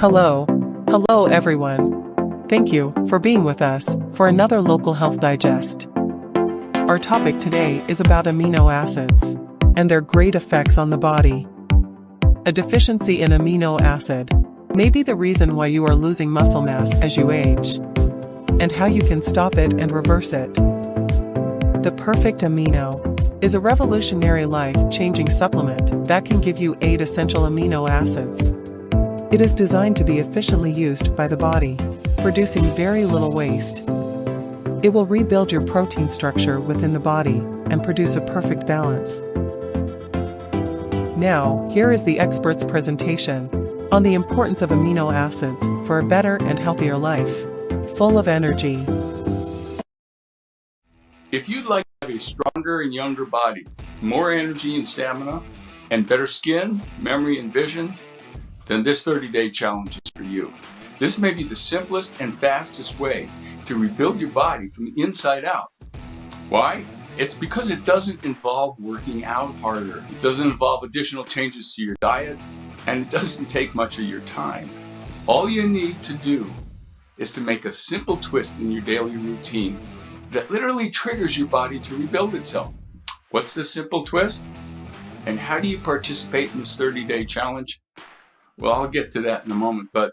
Hello. Hello everyone. Thank you for being with us for another Local Health Digest. Our topic today is about amino acids and their great effects on the body. A deficiency in amino acid may be the reason why you are losing muscle mass as you age, and how you can stop it and reverse it. The perfectamino is a revolutionary life-changing supplement that can give you 8 essential amino acids. It is designed to be efficiently used by the body, producing very little waste. It will rebuild your protein structure within the body and produce a perfect balance. Now, here is the expert's presentation on the importance of amino acids for a better and healthier life, full of energy. If you'd like to have a stronger and younger body, more energy and stamina, and better skin, memory, and vision, then this 30-day challenge is for you. This may be the simplest and fastest way to rebuild your body from the inside out. Why? It's because it doesn't involve working out harder. It doesn't involve additional changes to your diet, and it doesn't take much of your time. All you need to do is to make a simple twist in your daily routine that literally triggers your body to rebuild itself. What's the simple twist? And how do you participate in this 30-day challenge? Well, I'll get to that in a moment, but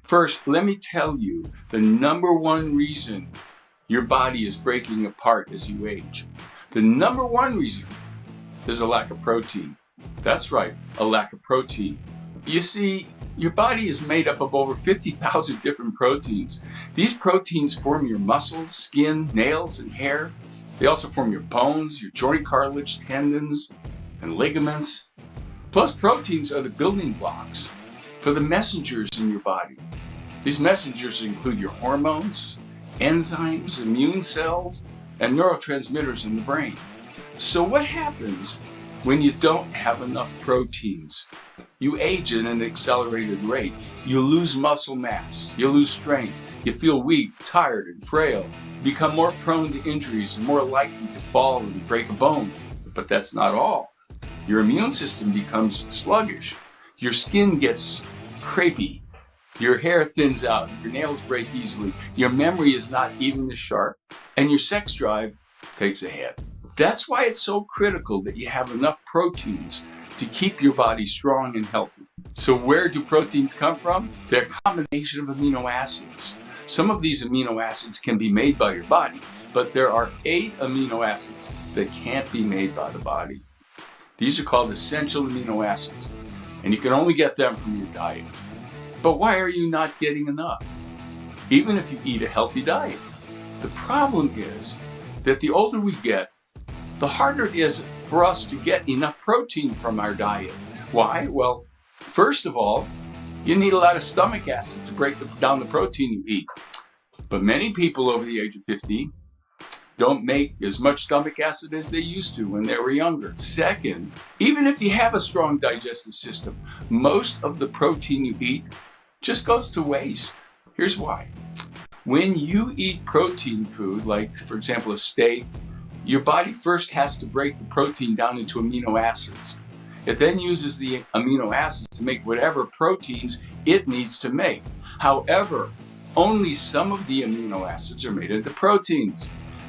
first, let me tell you the number one reason your body is breaking apart as you age. The number one reason is a lack of protein. That's right, a lack of protein. You see, your body is made up of over 50,000 different proteins. These proteins form your muscles, skin, nails, and hair. They also form your bones, your joint cartilage, tendons, and ligaments. Plus, proteins are the building blocks for the messengers in your body. These messengers include your hormones, enzymes, immune cells, and neurotransmitters in the brain. So what happens when you don't have enough proteins? You age at an accelerated rate. You lose muscle mass, you lose strength, you feel weak, tired, and frail, you become more prone to injuries and more likely to fall and break a bone. But that's not all. Your immune system becomes sluggish, your skin gets crepey, your hair thins out, your nails break easily, your memory is not even as sharp, and your sex drive takes a hit. That's why it's so critical that you have enough proteins to keep your body strong and healthy. So where do proteins come from? They're a combination of amino acids. Some of these amino acids can be made by your body, but there are 8 amino acids that can't be made by the body. These are called essential amino acids, and you can only get them from your diet. But why are you not getting enough? Even if you eat a healthy diet. The problem is that the older we get, the harder it is for us to get enough protein from our diet. Why? Well, first of all, you need a lot of stomach acid to break down the protein you eat. But many people over the age of 50 don't make as much stomach acid as they used to when they were younger. Second, even if you have a strong digestive system, most of the protein you eat just goes to waste. Here's why. When you eat protein food, like for example a steak, your body first has to break the protein down into amino acids. It then uses the amino acids to make whatever proteins it needs to make. However, only some of the amino acids are made into proteins.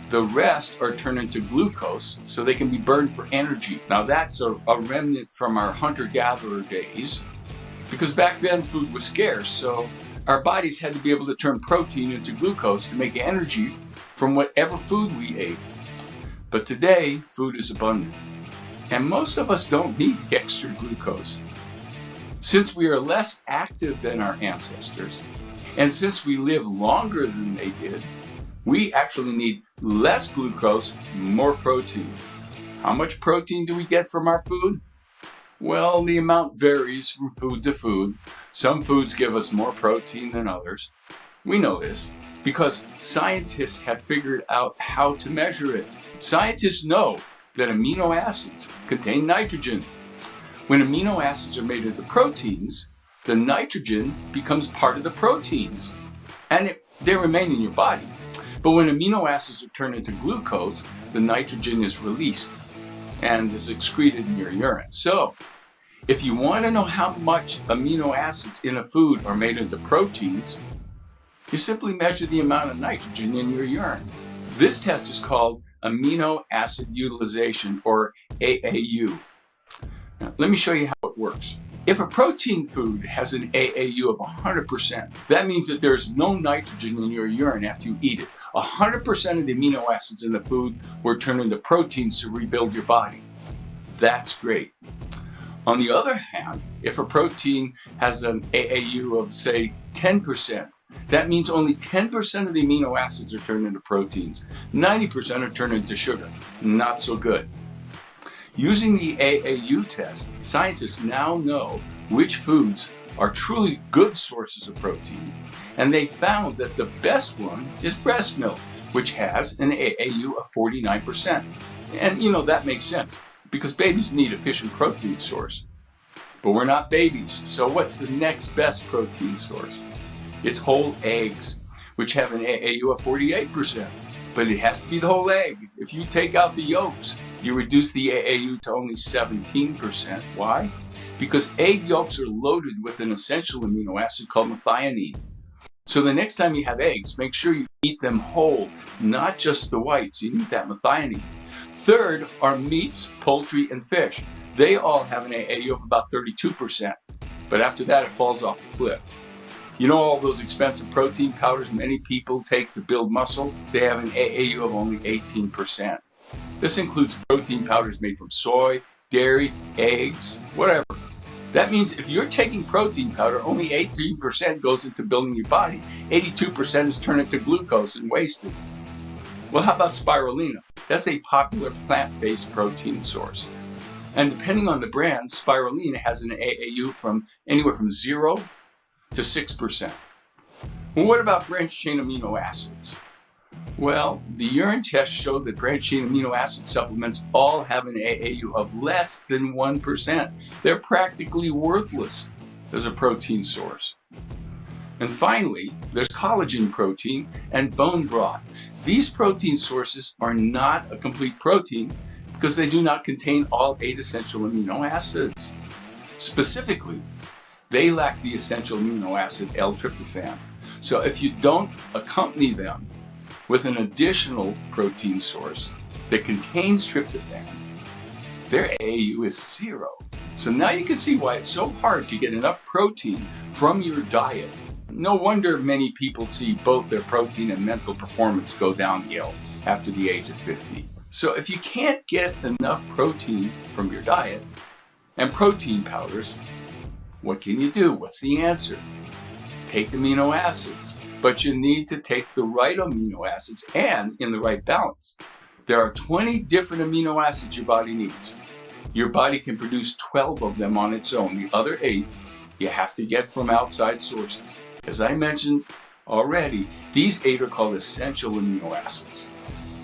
The rest are turned into glucose so they can be burned for energy. Now that's a remnant from our hunter-gatherer days, because back then food was scarce, so our bodies had to be able to turn protein into glucose to make energy from whatever food we ate. But today, food is abundant, and most of us don't need the extra glucose. Since we are less active than our ancestors, and since we live longer than they did, we actually need less glucose, more protein. How much protein do we get from our food? Well, the amount varies from food to food. Some foods give us more protein than others. We know this because scientists have figured out how to measure it. Scientists know that amino acids contain nitrogen. When amino acids are made into proteins, the nitrogen becomes part of the proteins, and they remain in your body. But when amino acids are turned into glucose, the nitrogen is released and is excreted in your urine. So If you want to know how much amino acids in a food are made into proteins, you simply measure the amount of nitrogen in your urine. This test is called amino acid utilization, or AAU. Now, let me show you how it works. If a protein food has an AAU of 100%, that means that there's no nitrogen in your urine after you eat it. 100% of the amino acids in the food were turned into proteins to rebuild your body. That's great. On the other hand, if a protein has an AAU of, say, 10%, that means only 10% of the amino acids are turned into proteins. 90% are turned into sugar. Not so good. Using the AAU test, scientists now know which foods are truly good sources of protein, and they found that the best one is breast milk, which has an AAU of 49%. And that makes sense, because babies need a efficient protein source. But we're not babies, so what's the next best protein source? It's whole eggs, which have an AAU of 48%. But it has to be the whole egg. If you take out the yolks, you reduce the AAU to only 17%. Why? Because egg yolks are loaded with an essential amino acid called methionine. So the next time you have eggs, make sure you eat them whole, not just the whites. You need that methionine. Third are meats, poultry, and fish. They all have an AAU of about 32%. But after that, it falls off a cliff. You know all those expensive protein powders many people take to build muscle? They have an AAU of only 18%. This includes protein powders made from soy, dairy, eggs, whatever. That means if you're taking protein powder, only 18% goes into building your body. 82% is turned into glucose and wasted. Well, how about spirulina? That's a popular plant-based protein source. And depending on the brand, spirulina has an AAU from anywhere from 0 to 6%. Well, what about branched-chain amino acids? Well, the urine tests showed that branched-chain amino acid supplements all have an AAU of less than 1%. They're practically worthless as a protein source. And finally, there's collagen protein and bone broth. These protein sources are not a complete protein because they do not contain all 8 essential amino acids. Specifically, they lack the essential amino acid L-tryptophan. So if you don't accompany them with an additional protein source that contains tryptophan, their AAU is 0. So now you can see why it's so hard to get enough protein from your diet. No wonder many people see both their protein and mental performance go downhill after the age of 50. So if you can't get enough protein from your diet and protein powders, what can you do? What's the answer? Take amino acids, but you need to take the right amino acids and in the right balance. There are 20 different amino acids your body needs. Your body can produce 12 of them on its own. The other 8 you have to get from outside sources. As I mentioned already, these 8 are called essential amino acids.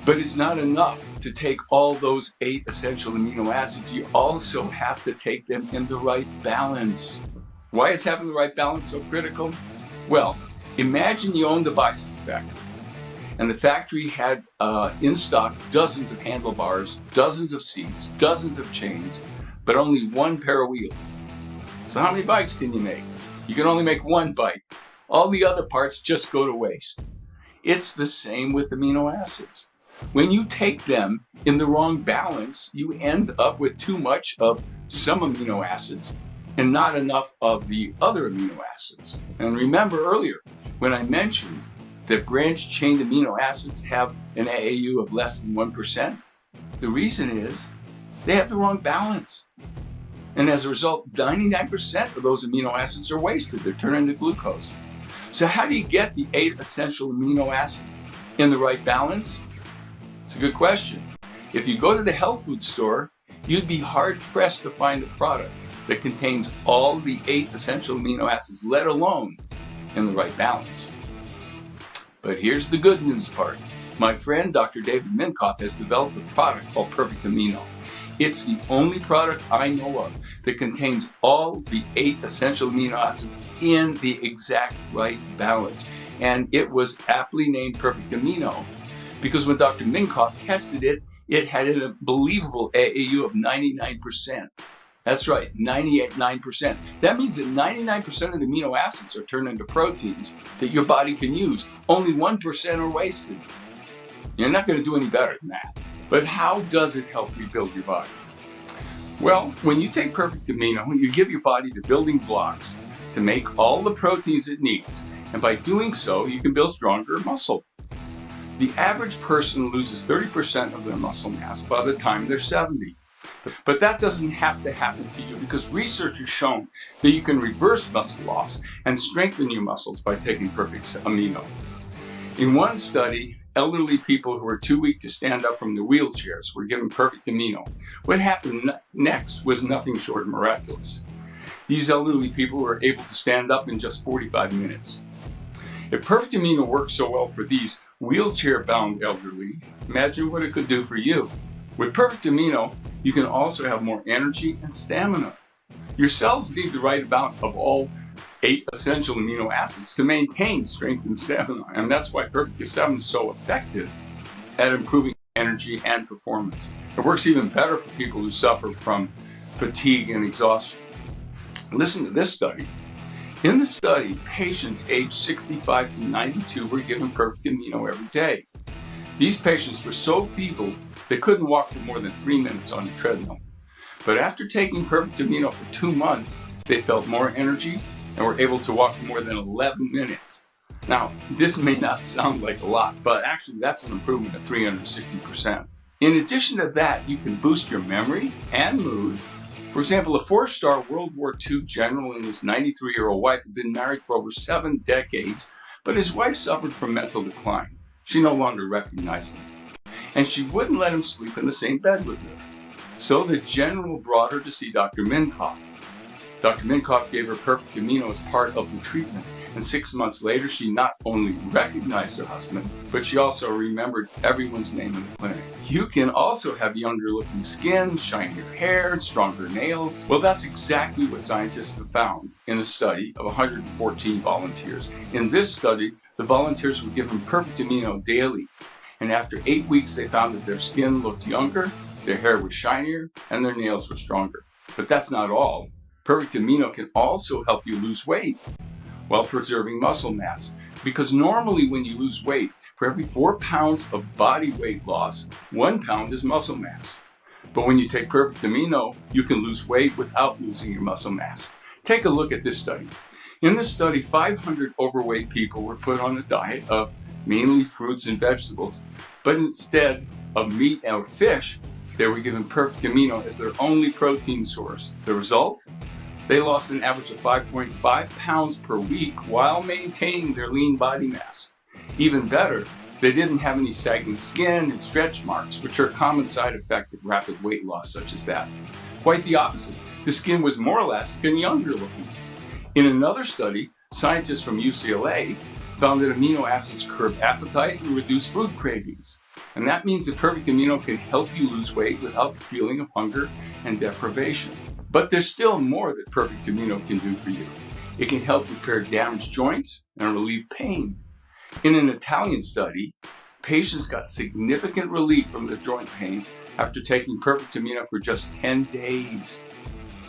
But it's not enough to take all those 8 essential amino acids. You also have to take them in the right balance. Why is having the right balance so critical? Well, imagine you owned a bicycle factory, and the factory had in stock dozens of handlebars, dozens of seats, dozens of chains, but only 1 pair of wheels. So how many bikes can you make? You can only make 1 bike. All the other parts just go to waste. It's the same with amino acids. When you take them in the wrong balance, you end up with too much of some amino acids and not enough of the other amino acids. And remember earlier when I mentioned that branched-chain amino acids have an AAU of less than 1%, the reason is they have the wrong balance. And as a result, 99% of those amino acids are wasted. They're turned into glucose. So how do you get the 8 essential amino acids in the right balance? It's a good question. If you go to the health food store, you'd be hard-pressed to find a product that contains all the 8 essential amino acids, let alone in the right balance. But here's the good news part. My friend Dr. David Minkoff has developed a product called perfectamino. It's the only product I know of that contains all the 8 essential amino acids in the exact right balance. And it was aptly named perfectamino because when Dr. Minkoff tested it, it had an unbelievable AAU of 99%. That's right, 98.9%. That means that 99% of the amino acids are turned into proteins that your body can use. Only 1% are wasted. You're not going to do any better than that. But how does it help rebuild your body? Well, when you take perfectamino, you give your body the building blocks to make all the proteins it needs. And by doing so, you can build stronger muscle. The average person loses 30% of their muscle mass by the time they're 70. But that doesn't have to happen to you, because research has shown that you can reverse muscle loss and strengthen your muscles by taking perfectamino. In one study, elderly people who were too weak to stand up from their wheelchairs were given perfectamino. What happened next was nothing short of miraculous. These elderly people were able to stand up in just 45 minutes. If perfectamino works so well for these wheelchair-bound elderly, imagine what it could do for you. With perfectamino, you can also have more energy and stamina. Your cells need the right amount of all 8 essential amino acids to maintain strength and stamina, and that's why perfectamino is so effective at improving energy and performance. It works even better for people who suffer from fatigue and exhaustion. Listen to this study. In the study, patients aged 65 to 92 were given perfectamino every day. These patients were so feeble they couldn't walk for more than 3 minutes on a treadmill. But after taking perfectamino for 2 months, they felt more energy and were able to walk for more than 11 minutes. Now, this may not sound like a lot, but actually that's an improvement of 360%. In addition to that, you can boost your memory and mood. For example, a 4-star World War II general and his 93-year-old wife had been married for over 7 decades, but his wife suffered from mental decline. She no longer recognized him, and she wouldn't let him sleep in the same bed with her. So the general brought her to see Dr. Minkoff. Dr. Minkoff gave her perfectamino as part of the treatment, and 6 months later she not only recognized her husband, but she also remembered everyone's name in the clinic. You can also have younger looking skin, shinier hair, stronger nails. Well, that's exactly what scientists have found in a study of 114 volunteers. In this study, the volunteers were given perfectamino daily, and after 8 weeks they found that their skin looked younger, their hair was shinier, and their nails were stronger. But that's not all. Perfectamino can also help you lose weight while preserving muscle mass, because normally when you lose weight, for every 4 pounds of body weight loss, 1 pound is muscle mass. But when you take perfectamino, you can lose weight without losing your muscle mass. Take a look at this study. In this study, 500 overweight people were put on a diet of mainly fruits and vegetables, but instead of meat or fish, they were given perfectamino as their only protein source. The result? They lost an average of 5.5 pounds per week while maintaining their lean body mass. Even better, they didn't have any sagging skin and stretch marks, which are a common side effect of rapid weight loss such as that. Quite the opposite. The skin was more elastic and younger looking. In another study, scientists from UCLA found that amino acids curb appetite and reduce food cravings. And that means that perfectamino can help you lose weight without the feeling of hunger and deprivation. But there's still more that perfectamino can do for you. It can help repair damaged joints and relieve pain. In an Italian study, patients got significant relief from their joint pain after taking perfectamino for just 10 days.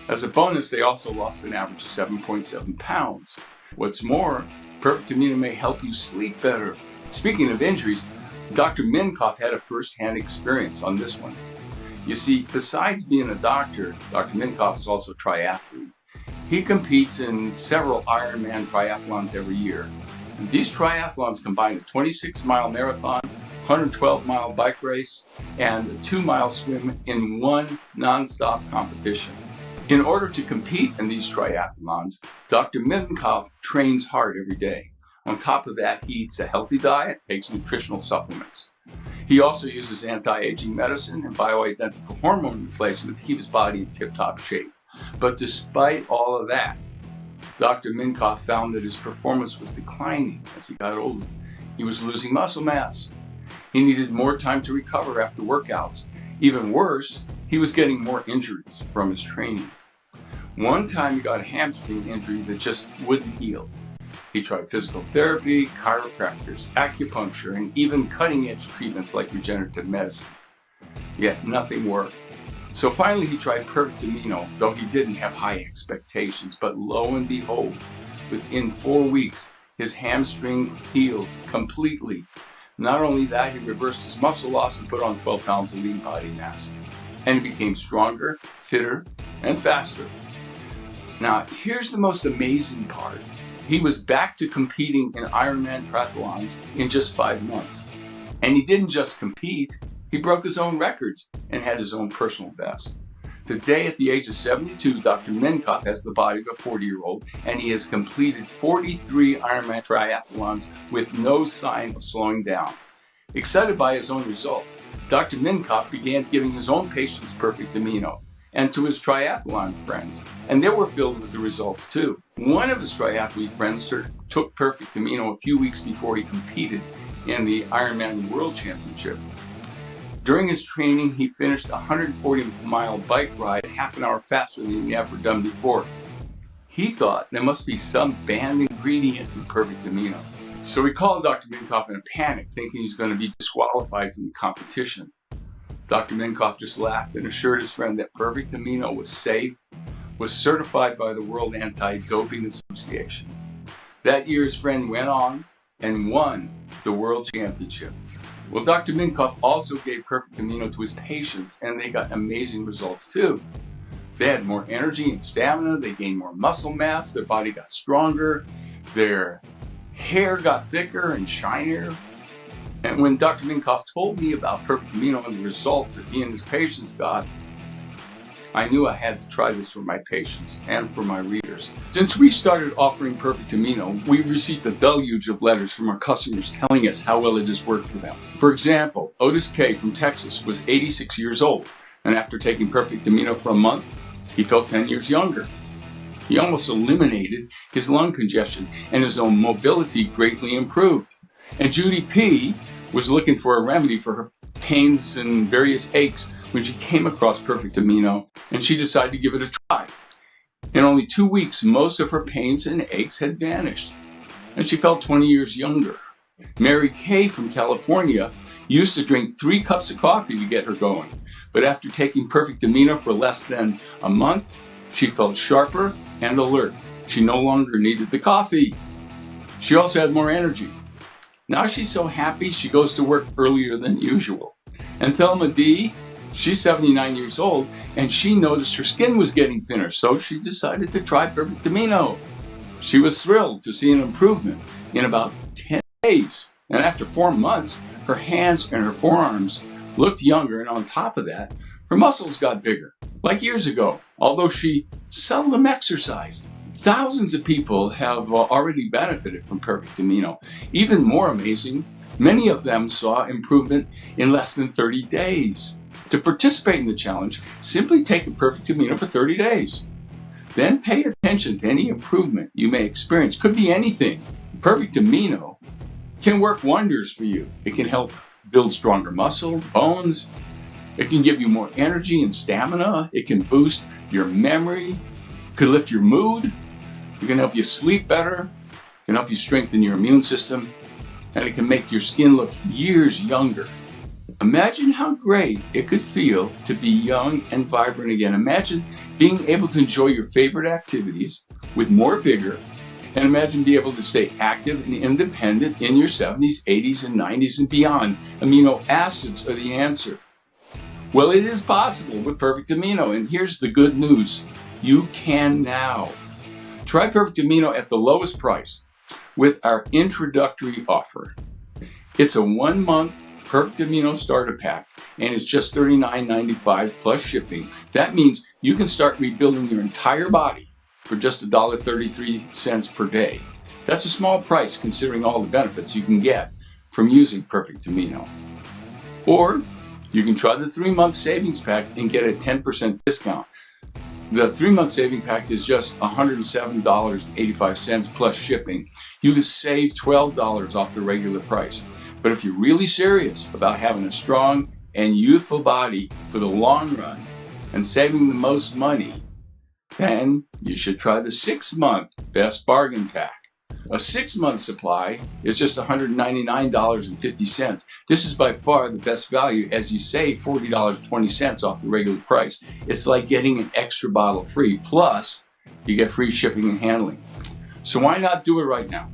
As a bonus, they also lost an average of 7.7 pounds. What's more, perfectamino may help you sleep better. Speaking of injuries, Dr. Minkoff had a first-hand experience on this one. You see, besides being a doctor, Dr. Minkoff is also a triathlete. He competes in several Ironman triathlons every year. And these triathlons combine a 26-mile marathon, 112-mile bike race, and a 2-mile swim in one non-stop competition. In order to compete in these triathlons, Dr. Minkoff trains hard every day. On top of that, he eats a healthy diet, takes nutritional supplements. He also uses anti-aging medicine and bioidentical hormone replacement to keep his body in tip-top shape. But despite all of that, Dr. Minkoff found that his performance was declining as he got older. He was losing muscle mass. He needed more time to recover after workouts. Even worse, he was getting more injuries from his training. One time he got a hamstring injury that just wouldn't heal. He tried physical therapy, chiropractors, acupuncture, and even cutting-edge treatments like regenerative medicine. Yet nothing worked. So finally he tried perfectamino, though he didn't have high expectations. But lo and behold, within 4 weeks, his hamstring healed completely. Not only that, he reversed his muscle loss and put on 12 pounds of lean body mass. And he became stronger, fitter, and faster. Now, here's the most amazing part. He was back to competing in Ironman triathlons in just 5 months. And he didn't just compete, he broke his own records and had his own personal best. Today, at the age of 72, Dr. Minkoff has the body of a 40-year-old, and he has completed 43 Ironman triathlons with no sign of slowing down. Excited by his own results, Dr. Minkoff began giving his own patients perfectamino and to his triathlon friends, and they were filled with the results too. One of his triathlete friends took perfectamino a few weeks before he competed in the Ironman World Championship. During his training, he finished a 140-mile bike ride half an hour faster than he'd ever done before. He thought there must be some banned ingredient in perfectamino. So he called Dr. Minkoff in a panic, thinking he's going to be disqualified from the competition. Dr. Minkoff just laughed and assured his friend that perfectamino was safe, was certified by the World Anti-Doping Association. That year, his friend went on and won the World Championship. Well, Dr. Minkoff also gave perfectamino to his patients, and they got amazing results too. They had more energy and stamina, they gained more muscle mass, their body got stronger, their hair got thicker and shinier. And when Dr. Minkoff told me about perfectamino and the results that he and his patients got, I knew I had to try this for my patients and for my readers. Since we started offering perfectamino, we've received a deluge of letters from our customers telling us how well it has worked for them. For example, Otis K. from Texas was 86 years old, and after taking perfectamino for a month, he felt 10 years younger. He almost eliminated his lung congestion, and his own mobility greatly improved. And Judy P. was looking for a remedy for her pains and various aches when she came across perfectamino, and she decided to give it a try. In only 2 weeks, most of her pains and aches had vanished, and she felt 20 years younger. Mary Kay from California used to drink 3 cups of coffee to get her going, but after taking perfectamino for less than a month, she felt sharper and alert. She no longer needed the coffee. She also had more energy. Now she's so happy she goes to work earlier than usual. And Thelma D., she's 79 years old, and she noticed her skin was getting thinner, so she decided to try perfectamino. She was thrilled to see an improvement in about 10 days. And after 4 months, her hands and her forearms looked younger, and on top of that, her muscles got bigger, like years ago, although she seldom exercised. Thousands of people have already benefited from perfectamino. Even more amazing, many of them saw improvement in less than 30 days. To participate in the challenge, simply take a perfectamino for 30 days. Then pay attention to any improvement you may experience. Could be anything. Perfectamino can work wonders for you. It can help build stronger muscle, bones. It can give you more energy and stamina. It can boost your memory. It could lift your mood. It can help you sleep better. It can help you strengthen your immune system. And it can make your skin look years younger. Imagine how great it could feel to be young and vibrant again. Imagine being able to enjoy your favorite activities with more vigor. And imagine being able to stay active and independent in your 70s, 80s, and 90s and beyond. Amino acids are the answer. Well, it is possible with perfectamino, and here's the good news. You can now. Try perfectamino at the lowest price with our introductory offer. It's a 1-month perfectamino starter pack, and it's just $39.95 plus shipping. That means you can start rebuilding your entire body for just $1.33 per day. That's a small price considering all the benefits you can get from using perfectamino. Or you can try the 3-month savings pack and get a 10% discount. The 3-month saving pack is just $107.85 plus shipping. You can save $12 off the regular price. But if you're really serious about having a strong and youthful body for the long run and saving the most money, then you should try the 6-month best bargain pack. A 6-month supply is just $199.50. This is by far the best value, as you save $40.20 off the regular price. It's like getting an extra bottle free, plus you get free shipping and handling. So why not do it right now,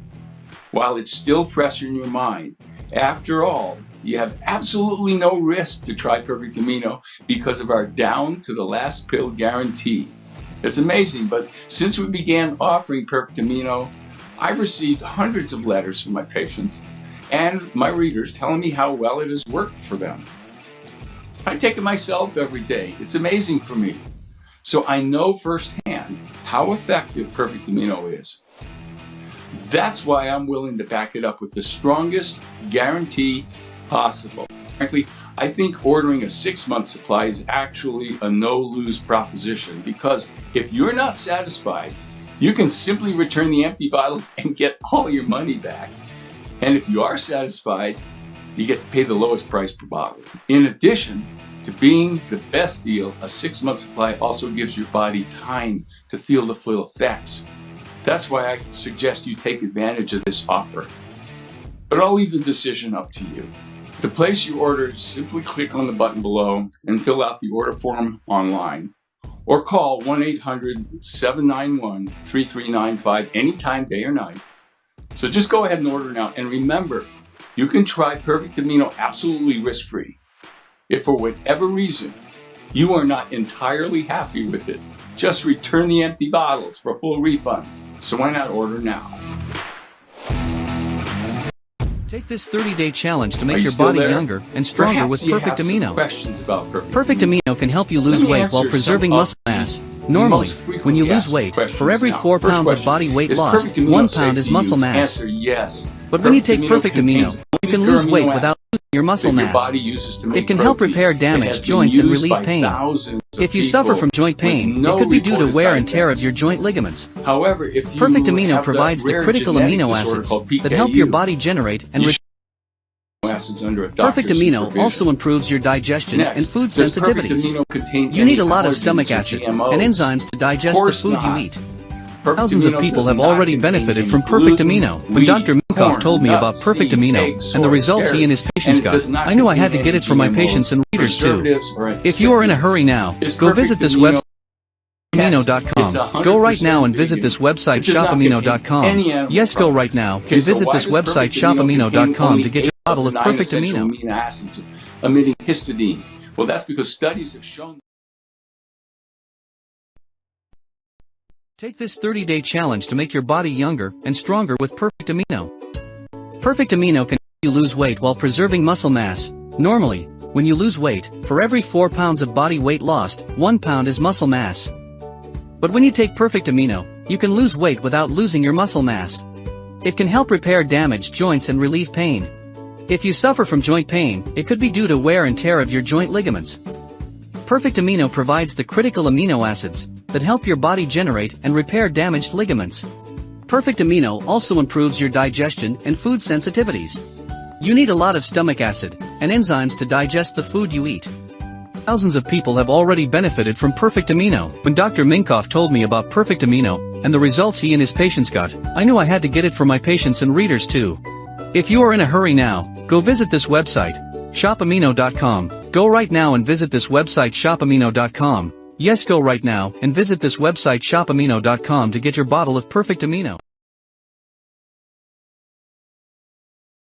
while it's still fresh in your mind? After all, you have absolutely no risk to try Perfect Amino because of our down to the last pill guarantee. It's amazing, but since we began offering Perfect Amino, I've received hundreds of letters from my patients and my readers telling me how well it has worked for them. I take it myself every day. It's amazing for me. So I know firsthand how effective Perfect Amino is. That's why I'm willing to back it up with the strongest guarantee possible. Frankly, I think ordering a 6-month supply is actually a no-lose proposition, because if you're not satisfied, you can simply return the empty bottles and get all your money back. And if you are satisfied, you get to pay the lowest price per bottle. In addition to being the best deal, a 6-month supply also gives your body time to feel the full effects. That's why I suggest you take advantage of this offer. But I'll leave the decision up to you. To place your order, simply click on the button below and fill out the order form online, or call 1-800-791-3395 anytime, day or night. So just go ahead and order now. And remember, you can try Perfect Amino absolutely risk-free. If for whatever reason you are not entirely happy with it, just return the empty bottles for a full refund. So why not order now? Take this 30-day challenge to make your body younger and stronger with Perfect Amino. Perfect Amino can help you lose weight while preserving muscle mass. Normally, when you lose weight, for every 4 pounds of body weight lost, 1 pound is muscle mass. But when you take Perfect Amino, you can lose weight without losing your muscle mass. It can help repair damaged joints and relieve pain. If you suffer from joint pain, it could be due to wear and tear of your joint ligaments. However, Perfect Amino provides the critical amino acids that help your body generate and Perfect Amino also improves your digestion and food sensitivities. You need a lot of stomach acid and enzymes to digest the food you eat. Thousands of people have already benefited from Perfect Amino. When Dr. Minkoff told me about Perfect Amino and the results he and his patients got, I knew I had to get it for my patients and readers too. If you are in a hurry now, go visit this website. Amino.com. Go right now and visit this website shopamino.com. Yes, go right now and visit this website shopamino.com to get your bottle of Perfect Amino. Amino acids emitting histidine. Well, that's because studies have shown. Take this 30-day challenge to make your body younger and stronger with Perfect Amino. Perfect Amino can help you lose weight while preserving muscle mass. Normally, when you lose weight, for every 4 pounds of body weight lost, 1 pound is muscle mass. But when you take Perfect Amino, you can lose weight without losing your muscle mass. It can help repair damaged joints and relieve pain. If you suffer from joint pain, it could be due to wear and tear of your joint ligaments. Perfect Amino provides the critical amino acids that help your body generate and repair damaged ligaments. Perfect Amino also improves your digestion and food sensitivities. You need a lot of stomach acid and enzymes to digest the food you eat. Thousands of people have already benefited from Perfect Amino. When Dr. Minkoff told me about Perfect Amino and the results he and his patients got, I knew I had to get it for my patients and readers too. If you are in a hurry now, go visit this website, shopamino.com. Go right now and visit this website shopamino.com. Yes, go right now and visit this website shopamino.com to get your bottle of Perfect Amino.